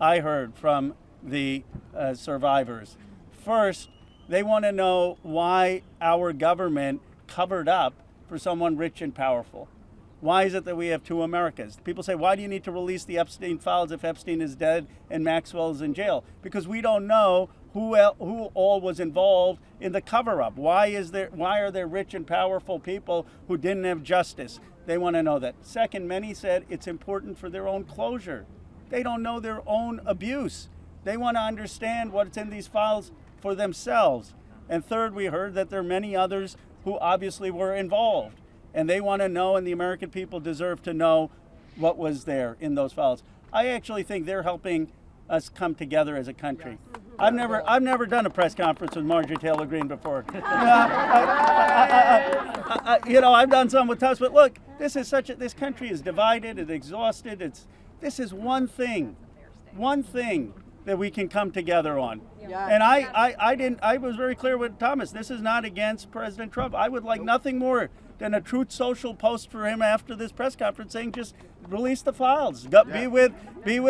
I heard from the survivors. First, they want to know why our government covered up for someone rich and powerful. Why is it that we have two Americas? People say, why do you need to release the Epstein Files if Epstein is dead and Maxwell is in jail? Because we don't know who all was involved in the cover-up. Why are there rich and powerful people who didn't have justice? They want to know that. Second, many said it's important for their own closure. They don't know their own abuse. They want to understand what's in these files for themselves. And third, we heard that there are many others who obviously were involved. And they want to know, and the American people deserve to know what was there in those files. I actually think they're helping us come together as a country. I've never done a press conference with Marjorie Taylor Greene before. I've done some with Tusk, but look, this country is divided, it's exhausted. This is one thing that we can come together on. Yeah. And I was very clear with Thomas. This is not against President Trump. I would like nothing more than a Truth Social post for him after this press conference saying, just release the files. Be with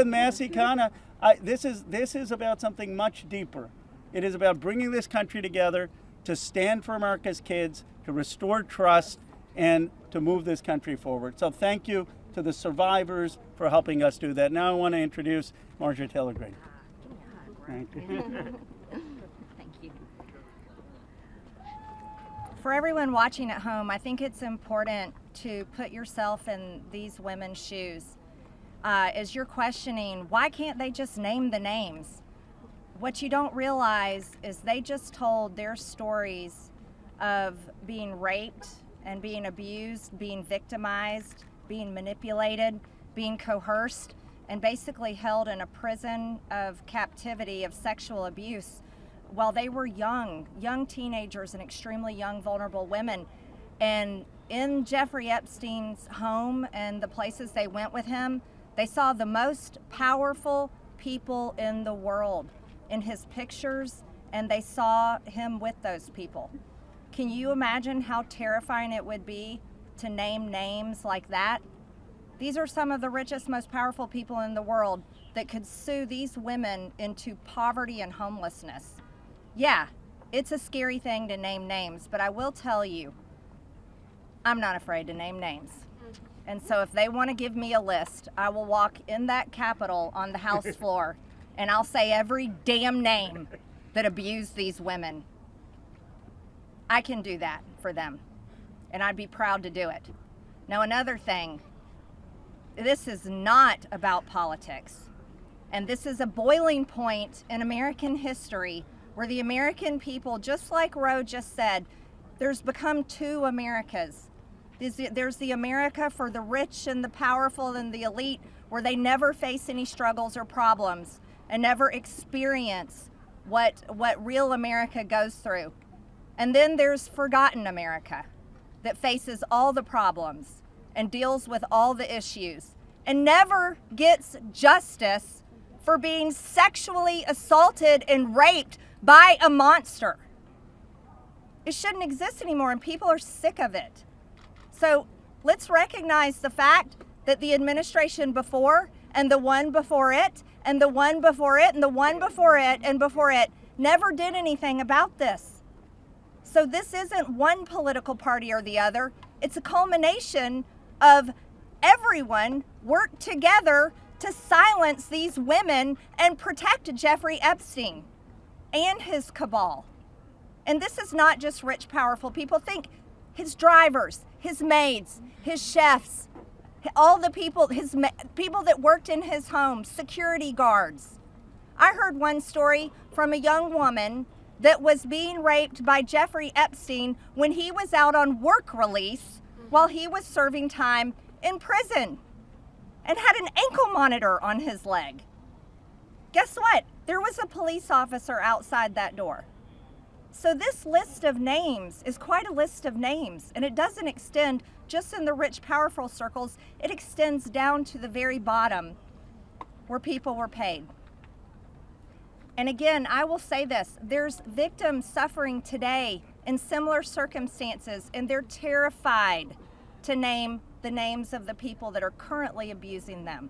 Massie, Khanna. This is about something much deeper. It is about bringing this country together to stand for America's kids, to restore trust, and to move this country forward. So thank you to the survivors for helping us do that. Now I want to introduce Marjorie Taylor Greene. Thank you. Thank you. For everyone watching at home, I think it's important to put yourself in these women's shoes. As you're questioning, why can't they just name the names? What you don't realize is they just told their stories of being raped and being abused, being victimized, being manipulated, being coerced, and basically held in a prison of captivity of sexual abuse while they were young teenagers and extremely young, vulnerable women. And in Jeffrey Epstein's home and the places they went with him, they saw the most powerful people in the world in his pictures, and they saw him with those people. Can you imagine how terrifying it would be to name names like that? These are some of the richest, most powerful people in the world that could sue these women into poverty and homelessness. Yeah, it's a scary thing to name names, but I will tell you, I'm not afraid to name names. And so if they want to give me a list, I will walk in that Capitol on the House floor and I'll say every damn name that abused these women. I can do that for them, and I'd be proud to do it. Now, another thing, this is not about politics, and this is a boiling point in American history where the American people, just like Roe just said, there's become two Americas. There's the America for the rich and the powerful and the elite, where they never face any struggles or problems and never experience what real America goes through. And then there's forgotten America that faces all the problems and deals with all the issues and never gets justice for being sexually assaulted and raped by a monster. It shouldn't exist anymore, and people are sick of it. So let's recognize the fact that the administration before and the one before it and the one before it and the one before it and before it never did anything about this. So this isn't one political party or the other. It's a culmination of everyone worked together to silence these women and protect Jeffrey Epstein and his cabal. And this is not just rich, powerful people. Think his drivers, his maids, his chefs, all the people, people that worked in his home, security guards. I heard one story from a young woman that was being raped by Jeffrey Epstein when he was out on work release while he was serving time in prison and had an ankle monitor on his leg. Guess what? There was a police officer outside that door. So this list of names is quite a list of names, and it doesn't extend just in the rich, powerful circles. It extends down to the very bottom where people were paid. And again, I will say this, there's victims suffering today in similar circumstances, and they're terrified to name the names of the people that are currently abusing them.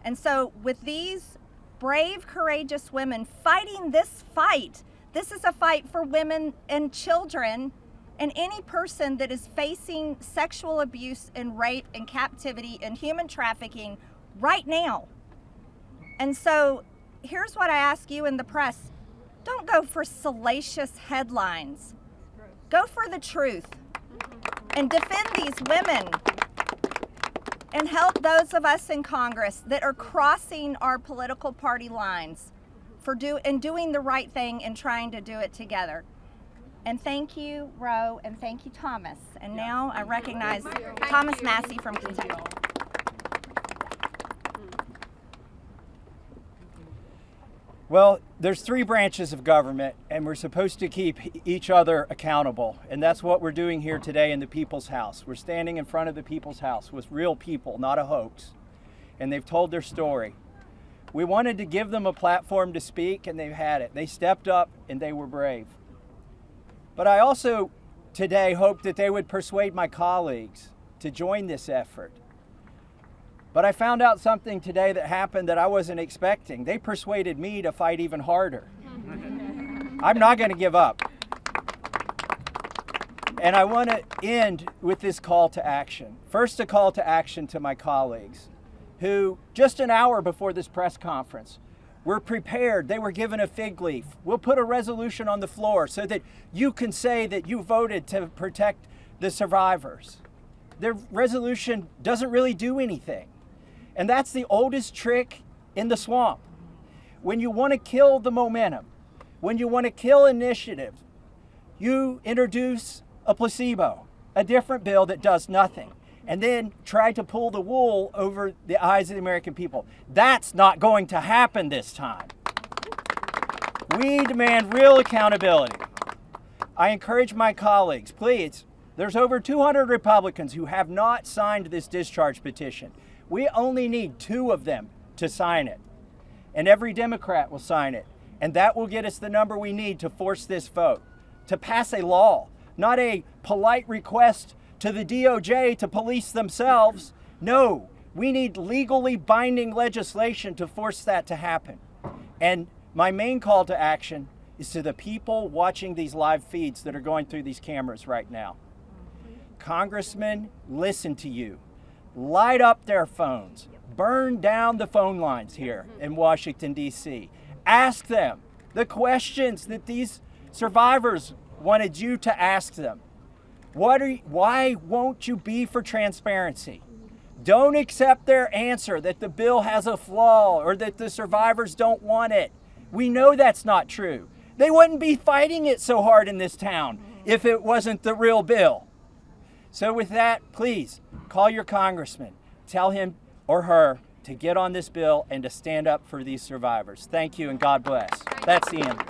And so with these brave, courageous women fighting this fight. This is a fight for women and children and any person that is facing sexual abuse and rape and captivity and human trafficking right now. And so here's what I ask you in the press. Don't go for salacious headlines. Go for the truth and defend these women and help those of us in Congress that are crossing our political party lines for doing the right thing and trying to do it together. And thank you, Ro, and thank you, Thomas. And now I recognize Thomas Massie from Kentucky. Well, there's 3 branches of government, and we're supposed to keep each other accountable. And that's what we're doing here today in the People's House. We're standing in front of the People's House with real people, not a hoax. And they've told their story. We wanted to give them a platform to speak, and they've had it. They stepped up, and they were brave. But I also today hope that they would persuade my colleagues to join this effort. But I found out something today that happened that I wasn't expecting. They persuaded me to fight even harder. I'm not going to give up. And I want to end with this call to action. First, a call to action to my colleagues who, just an hour before this press conference, were prepared. They were given a fig leaf. We'll put a resolution on the floor so that you can say that you voted to protect the survivors. Their resolution doesn't really do anything. And that's the oldest trick in the swamp. When you want to kill the momentum, when you want to kill initiative, you introduce a placebo, a different bill that does nothing, and then try to pull the wool over the eyes of the American people. That's not going to happen this time. We demand real accountability. I encourage my colleagues, please, there's over 200 Republicans who have not signed this discharge petition. We only need 2 of them to sign it. And every Democrat will sign it. And that will get us the number we need to force this vote, to pass a law, not a polite request to the DOJ to police themselves. No, we need legally binding legislation to force that to happen. And my main call to action is to the people watching these live feeds that are going through these cameras right now. Congressmen, listen to you. Light up their phones. Burn down the phone lines here in Washington, D.C. Ask them the questions that these survivors wanted you to ask them. Why won't you be for transparency? Don't accept their answer that the bill has a flaw or that the survivors don't want it. We know that's not true. They wouldn't be fighting it so hard in this town if it wasn't the real bill. So with that, please call your congressman. Tell him or her to get on this bill and to stand up for these survivors. Thank you and God bless. That's the end.